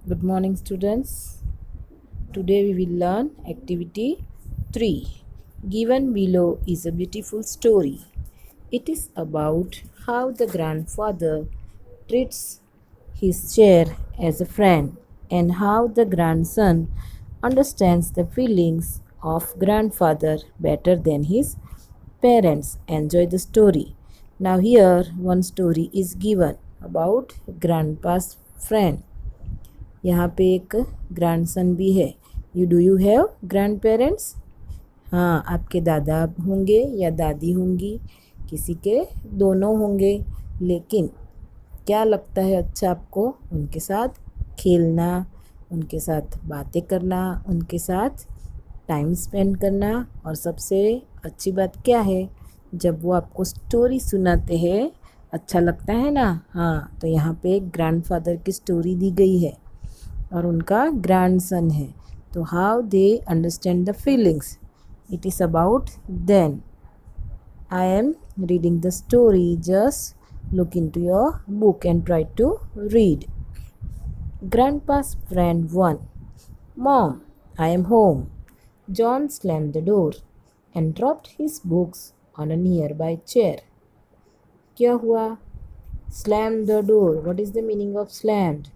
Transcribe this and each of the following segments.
Good morning, students. Today we will learn activity 3. Given below is a beautiful story. It is about how the grandfather treats his chair as a friend and how the grandson understands the feelings of grandfather better than his parents. Enjoy the story. Now here one story is given about grandpa's friend. यहाँ पे एक grandson भी है. You have grand parents? हाँ, आपके दादा होंगे या दादी होंगी, किसी के दोनों होंगे. लेकिन क्या लगता है अच्छा आपको? उनके साथ खेलना, उनके साथ बातें करना, उनके साथ टाइम स्पेंड करना. और सबसे अच्छी बात क्या है, जब वो आपको स्टोरी सुनाते हैं अच्छा लगता है ना. हाँ, तो यहाँ पे एक ग्रैंडफादर की स्टोरी दी गई है और उनका ग्रैंडसन है. तो how they understand the feelings, it is about then. I am reading the story. Just look into your book and try to read. Grandpa's friend 1. Mom, I am home. John slammed the door and dropped his books on a nearby chair. क्या हुआ? Slam the door. What is the meaning of slammed?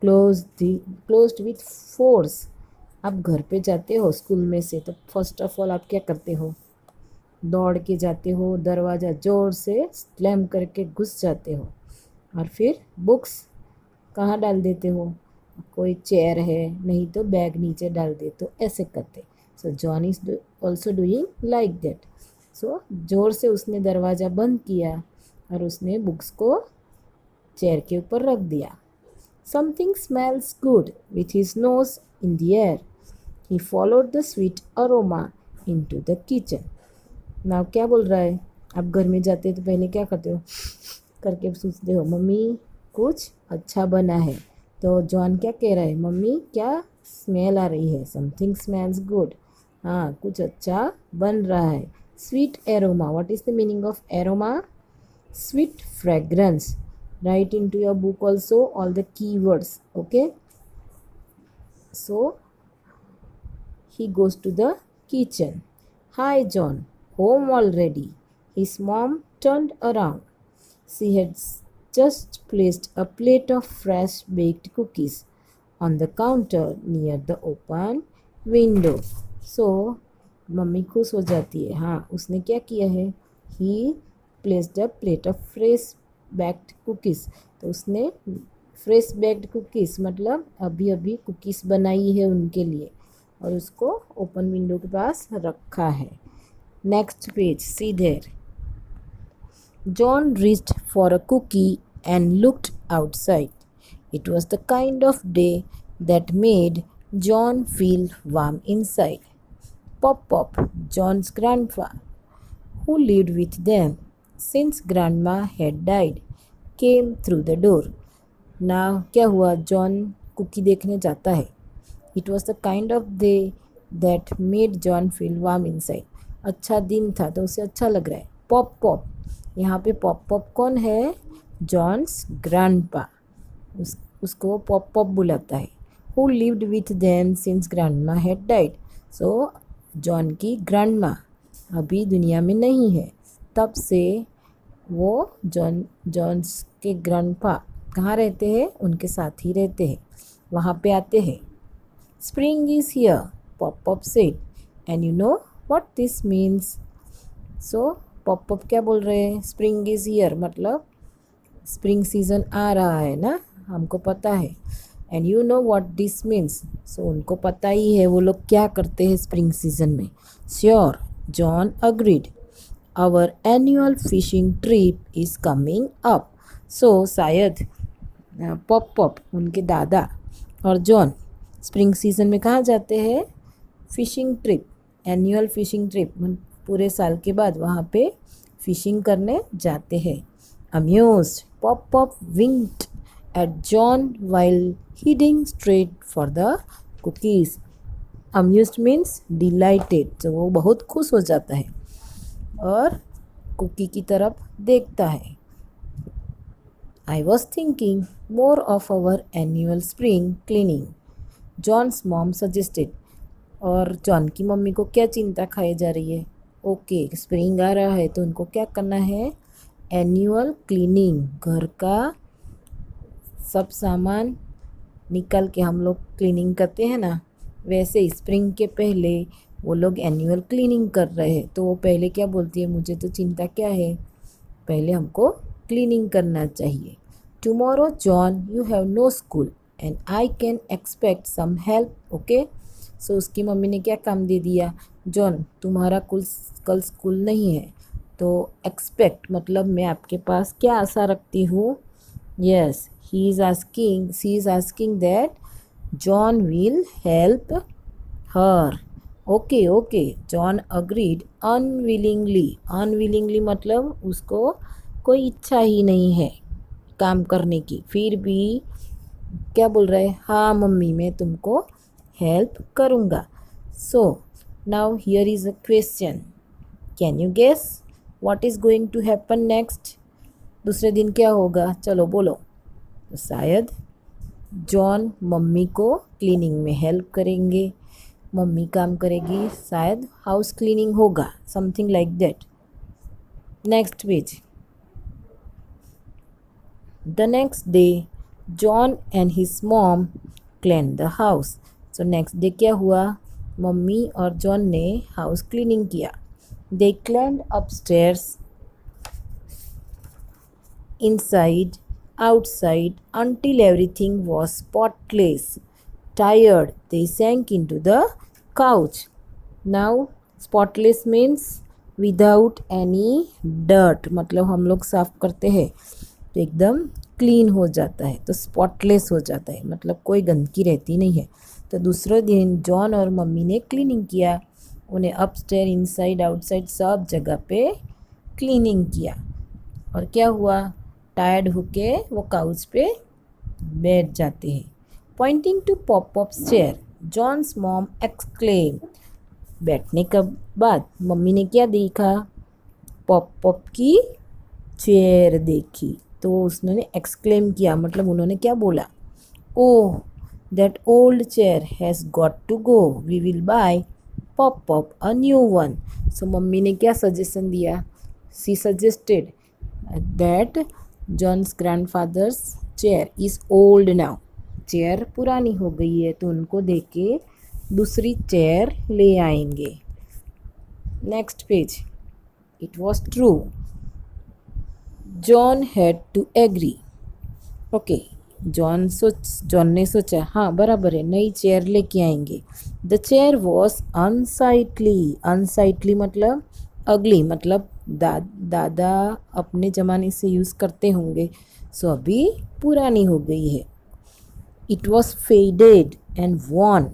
Closed with force. आप घर पे जाते हो school में से तो फर्स्ट ऑफ ऑल आप क्या करते हो? दौड़ के जाते हो, दरवाज़ा ज़ोर से स्लैम करके घुस जाते हो और फिर बुक्स कहाँ डाल देते हो? कोई चेयर है, नहीं तो बैग नीचे डाल दे, तो ऐसे करते. So John is also doing like that. So ज़ोर से उसने दरवाज़ा बंद किया और उसने बुक्स को चेयर के ऊपर रख दिया. Something smells good with his nose in the air. He followed the sweet aroma into the kitchen. Now क्या बोल रहा है? आप घर में जाते हो तो पहले क्या करते हो? करके सोचते हो मम्मी कुछ अच्छा बना है. तो जॉन क्या कह रहा है? मम्मी क्या स्मेल आ रही है? Something smells good. हाँ, कुछ अच्छा बन रहा है. Sweet aroma. What is the meaning of aroma? Sweet fragrance. Write into your book also all the key words. Okay, so he goes to the kitchen. Hi, John. Home already? His mom turned around. She had just placed a plate of fresh baked cookies on the counter near the open window. So, mummy खुश हो जाती है. हाँ, उसने क्या किया है? He placed a plate of fresh baked cookies. तो उसने फ्रेश बेक्ड कुकीज़ मतलब अभी अभी कुकीज़ बनाई है उनके लिए और उसको ओपन विंडो के पास रखा है. Next page, see there. John reached for a cookie and looked outside. It was the kind of day that made John feel warm inside. Pop Pop, John's grandpa, who lived with them since grandma had died, came through the door. Now क्या हुआ? John cookie देखने जाता है. It was the kind of day that made John feel warm inside. अच्छा दिन था तो उसे अच्छा लग रहा है. पॉप पॉप, यहाँ पे पॉप पॉप कौन है? John's grandpa. उसको पॉप पॉप बुलाता है. Who lived with them since grandma had died. So John की ग्रैंडमा अभी दुनिया में नहीं है, तब से वो जॉन्स के ग्रैंडपा कहाँ रहते हैं? उनके साथ ही रहते हैं, वहाँ पे आते हैं. Spring is here, Pop Pop said. And you know what this means? So, Pop Pop क्या बोल रहे हैं? Spring is here मतलब स्प्रिंग सीज़न आ रहा है ना, हमको पता है. And you know what this means. So उनको पता ही है वो लोग क्या करते हैं स्प्रिंग सीज़न में. Sure, John agreed. Our annual fishing trip is coming up. So शायद पॉप पॉप उनके दादा और जॉन स्प्रिंग सीज़न में कहाँ जाते हैं? Phishing trip, annual phishing trip, पूरे साल के बाद वहाँ पे फ़िशिंग करने जाते हैं. Amused, Pop Pop winked at John while heading straight for the cookies. Amused means delighted, तो वो बहुत खुश हो जाता है और कुकी की तरफ देखता है. I was thinking more of our annual spring cleaning, John's mom suggested. और जॉन की मम्मी को क्या चिंता खाई जा रही है? ओके, स्प्रिंग आ रहा है तो उनको क्या करना है? एनुअल क्लीनिंग, घर का सब सामान निकाल के हम लोग क्लीनिंग करते हैं ना, वैसे स्प्रिंग के पहले वो लोग एनुअल क्लीनिंग कर रहे हैं। तो वो पहले क्या बोलती है, मुझे तो चिंता क्या है, पहले हमको क्लीनिंग करना चाहिए। Tomorrow John you have no school and I can expect some help, okay. So उसकी मम्मी ने क्या काम दे दिया, जॉन तुम्हारा कल स्कूल नहीं है, तो एक्सपेक्ट मतलब मैं आपके पास क्या आशा रखती हूँ। Yes, she is asking that John will help her. Okay okay, John agreed unwillingly मतलब उसको कोई इच्छा ही नहीं है काम करने की, फिर भी क्या बोल रहा है, हाँ मम्मी मैं तुमको हेल्प करूँगा। So now here is a question, can you guess what is going to happen next? दूसरे दिन क्या होगा, चलो बोलो। तो शायद जॉन मम्मी को क्लीनिंग में हेल्प करेंगे, मम्मी काम करेगी, शायद हाउस क्लीनिंग होगा, something like that. Next page. The next day John and his mom clean the house. So next day क्या हुआ, मम्मी और जॉन ने हाउस क्लीनिंग किया। They cleaned upstairs, inside, outside, until everything was spotless. Tired, they sank into the couch. Now, spotless means without any dirt, मतलब हम लोग साफ करते हैं तो एकदम क्लीन हो जाता है, तो स्पॉटलेस हो जाता है मतलब कोई गंदगी रहती नहीं है। तो दूसरे दिन जॉन और मम्मी ने क्लीनिंग किया, उन्हें अपस्टेयर, इनसाइड, आउटसाइड सब जगह पे क्लीनिंग किया। और क्या हुआ, टायर्ड होके वो काउच पे बैठ जाते हैं। Pointing to Pop Pop's chair, John's mom exclaim. बैठने के बाद मम्मी ने क्या देखा, पॉप पॉप की चेयर देखी, तो उसने एक्सक्लेम किया, मतलब उन्होंने क्या बोला, oh that old chair has got to go, we will buy Pop Pop a new one. So mummy ने क्या सजेशन दिया, she suggested that John's grandfather's chair is old now, chair पुरानी हो गई है तो उनको देख के दूसरी चेयर ले आएंगे। Next page. It was true, John had to agree. Okay, John ने सोचा हाँ बराबर है, नई चेयर लेके आएंगे। द चेयर वॉज अनसाइटली मतलब अगली, मतलब दादा अपने ज़माने से यूज़ करते होंगे, सो अभी पुरानी हो गई है। It was faded and worn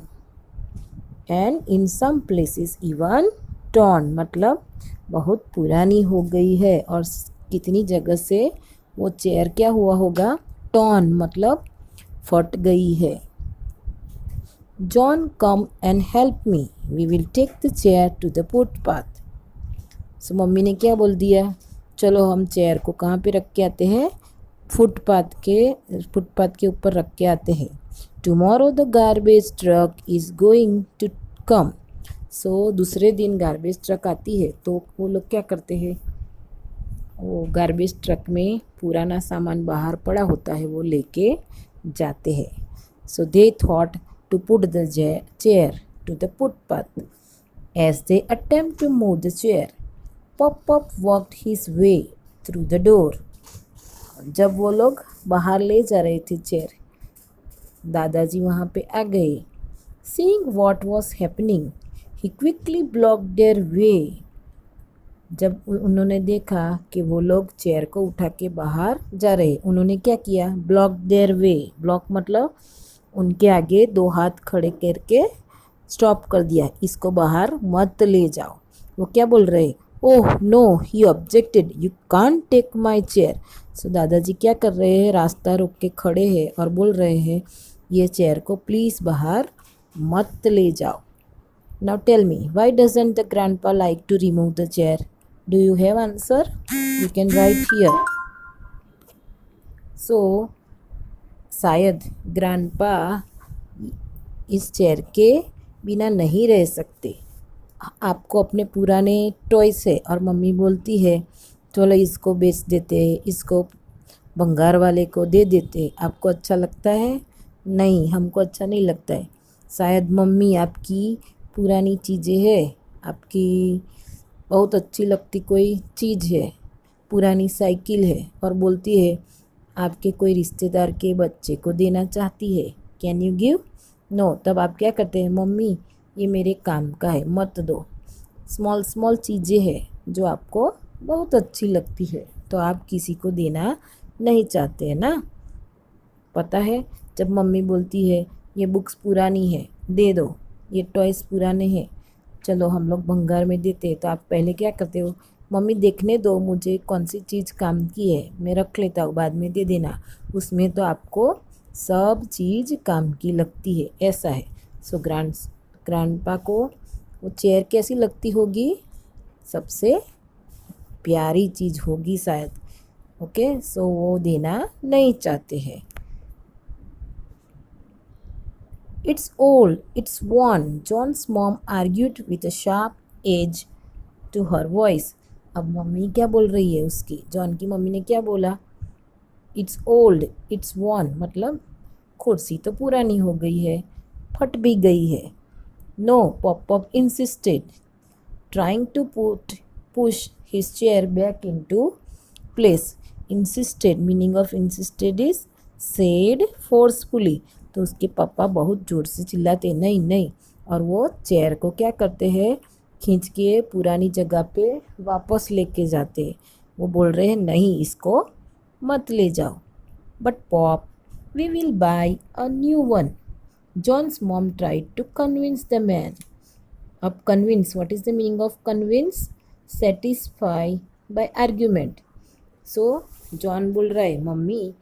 and in some places even torn, मतलब बहुत पुरानी हो गई है और कितनी जगह से वो चेयर क्या हुआ होगा, torn मतलब फट गई है। John come and help me, we will take the chair to the footpath. So mummy ने क्या बोल दिया, चलो हम चेयर को कहाँ पे रख के आते हैं, फुटपाथ के ऊपर रख के आते हैं। Tomorrow the garbage truck is going to come. So दूसरे दिन गार्बेज ट्रक आती है तो वो लोग क्या करते हैं, वो गार्बेज ट्रक में पुराना सामान बाहर पड़ा होता है वो लेके जाते हैं। So they thought to put the chair to the footpath. As they attempt to move the chair, Pop walked his way through the door. जब वो लोग बाहर ले जा रहे थे चेयर, दादाजी वहाँ पे आ गए। Seeing what was happening, he quickly blocked their way. जब उन्होंने देखा कि वो लोग चेयर को उठा के बाहर जा रहे, उन्होंने क्या किया, ब्लॉक देयर वे। ब्लॉक मतलब उनके आगे दो हाथ खड़े करके स्टॉप कर दिया, इसको बाहर मत ले जाओ। वो क्या बोल रहे, oh no, he objected, you can't take my chair. So दादाजी क्या कर रहे हैं, रास्ता रोक के खड़े हैं और बोल रहे हैं, ये चेयर को प्लीज़ बाहर मत ले जाओ। Now tell me, why doesn't the grandpa like to remove the chair? Do you have answer? You can write here. So शायद ग्रैंडपा इस चेयर के बिना नहीं रह सकते। आपको अपने पुराने टॉयस है और मम्मी बोलती है चलो इसको बेच देते, इसको भंगार वाले को दे देते। आपको अच्छा लगता है? नहीं, हमको अच्छा नहीं लगता है। शायद मम्मी आपकी पुरानी चीज़ें है, आपकी बहुत अच्छी लगती कोई चीज़ है, पुरानी साइकिल है और बोलती है आपके कोई रिश्तेदार के बच्चे को देना चाहती है, कैन यू गिव? नो। तब आप क्या करते हैं? मम्मी ये मेरे काम का है, मत दो। स्मॉल स्मॉल चीज़ें हैं जो आपको बहुत अच्छी लगती है तो आप किसी को देना नहीं चाहते हैं ना। पता है, जब मम्मी बोलती है ये बुक्स पुरानी है, दे दो, ये टॉयस पुराने हैं, चलो हम लोग भंगार में देते हैं, तो आप पहले क्या करते हो? मम्मी देखने दो मुझे कौन सी चीज़ काम की है, मैं रख लेता हूँ, बाद में दे देना। उसमें तो आपको सब चीज़ काम की लगती है, ऐसा है। सो ग्रैंडपा को वो चेयर कैसी लगती होगी? सबसे प्यारी चीज़ होगी शायद। ओके, सो वो देना नहीं चाहते हैं। It's old, it's worn, John's mom argued with a sharp edge to her voice. अब मम्मी क्या बोल रही है उसकी? जॉन की मम्मी ने क्या बोला? इट्स ओल्ड, इट्स worn, मतलब कुर्सी तो पुरानी हो गई है, फट भी गई है। No, Pop insisted, trying to push his chair back into place. Insisted, meaning of insisted is said forcefully. तो उसके पापा बहुत ज़ोर से चिल्लाते नहीं नहीं, और वो चेयर को क्या करते हैं? खींच के पुरानी जगह पे वापस लेके जाते। वो बोल रहे हैं नहीं, इसको मत ले जाओ। But Pop, we will buy a new one. John's mom tried to convince the man. अब convince, what is the meaning of convince? Satisfy by argument. So John बोल रहा है मम्मी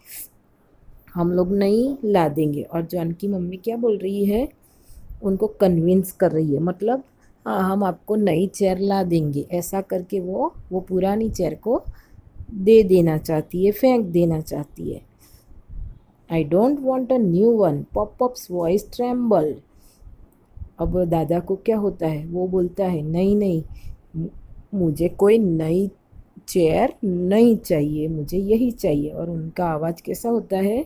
हम लोग नहीं ला देंगे, और जॉन की मम्मी क्या बोल रही है? उनको कन्विंस कर रही है, मतलब हाँ हम आपको नई चेयर ला देंगे, ऐसा करके वो पुरानी चेयर को दे देना चाहती है, फेंक देना चाहती है। I don't want a new one, pops voice tremble. अब दादा को क्या होता है? वो बोलता है नहीं नहीं, मुझे कोई नई चेयर नहीं चाहिए, मुझे यही चाहिए। और उनका आवाज़ कैसा होता है?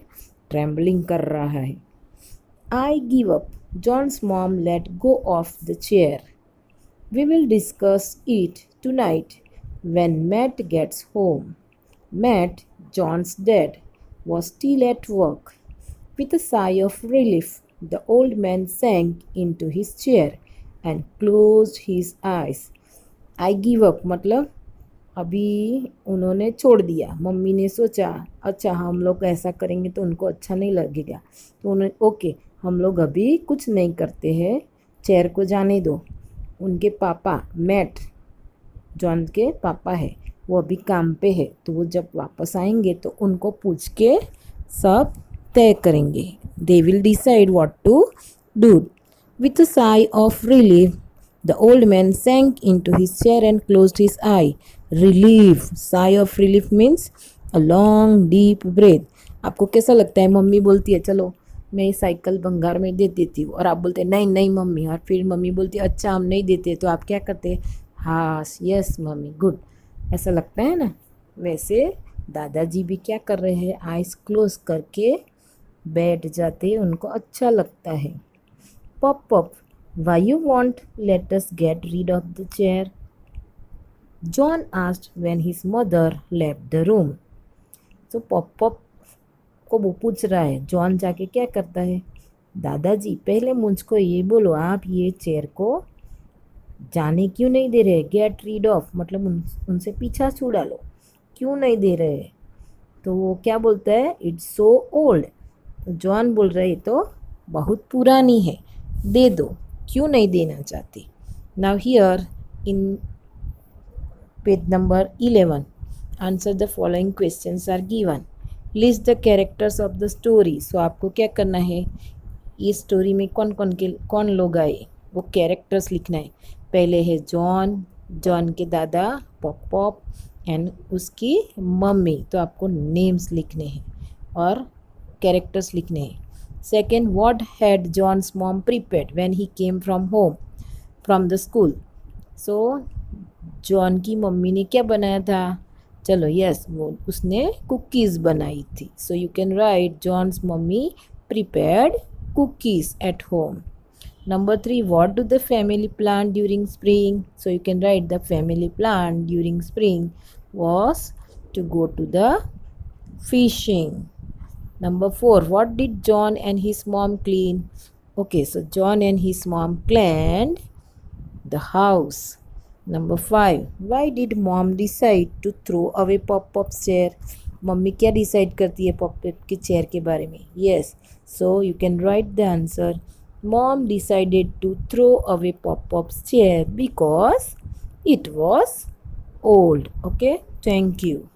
ट्रेम्बलिंग कर रहा है। I give up, John's mom let go of the chair. We will discuss it tonight when Matt gets home. Matt, John's dad, was still at work. With a sigh of relief, the old man sank into his chair and closed his eyes. I give up, मतलब अभी उन्होंने छोड़ दिया। Mummy ने सोचा अच्छा हम लोग ऐसा करेंगे तो उनको अच्छा नहीं लगेगा, तो उन्होंने ओके हम लोग अभी कुछ नहीं करते हैं, चेयर को जाने दो। उनके पापा मैट, जॉन के पापा है, वो अभी काम पे है, तो वो जब वापस आएंगे तो उनको पूछ के सब तय करेंगे। They will decide what to do. With a sigh of relief the old man sank into his chair and closed his eye. Relief, sigh of relief means a long deep breath. आपको कैसा लगता है? Mummy बोलती है चलो मैं cycle भंगार में दे देती हूँ, और आप बोलते हैं नहीं नहीं मम्मी, और फिर मम्मी बोलती है अच्छा हम नहीं देते, तो आप क्या करते हैं? हाँ यस मम्मी, गुड, ऐसा लगता है ना। वैसे दादाजी भी क्या कर रहे हैं? आइज़ क्लोज करके बैठ जाते, उनको अच्छा लगता है। Pop, why you won't let us get rid of the chair? John asked when his mother left the room. तो पॉप को वो पूछ रहा है, जॉन जाके क्या करता है? दादाजी पहले मुझको ये बोलो, आप ये चेयर को जाने क्यों नहीं दे रहे? गेट रीड ऑफ मतलब उनसे पीछा छुड़ा लो, क्यों नहीं दे रहे? तो वो क्या बोलता है? It's so old. तो जॉन बोल रहे तो बहुत पुरानी है, दे दो, क्यों नहीं देना चाहते? Now here in page number 11 answer the following questions are given. List the characters of the story. So आपको क्या करना है? ये स्टोरी में कौन लोग आए वो कैरेक्टर्स लिखना है। पहले है जॉन, जॉन के दादा पॉप एंड उसकी मम्मी, तो आपको नेम्स लिखने हैं। और कैरेक्टर्स लिखने हैं. Second, what had John's mom prepared when he came from home from the school. So John की मम्मी ने क्या बनाया था? चलो यस, वो उसने कुकीज़ बनाई थी. So you can write John's mummy prepared cookies at home. Number 3, what do the family plant during spring? So you can write the family plant during spring was to go to the fishing. Number 4, what did John and his mom clean? Okay, so John and his mom cleaned the house. Number 5, why did mom decide to throw away Pop-Pop's chair? Mummy क्या decide करती है Pop-Pop के chair के बारे में? Yes, so you can write the answer. Mom decided to throw away Pop-Pop's chair because it was old. Okay, thank you.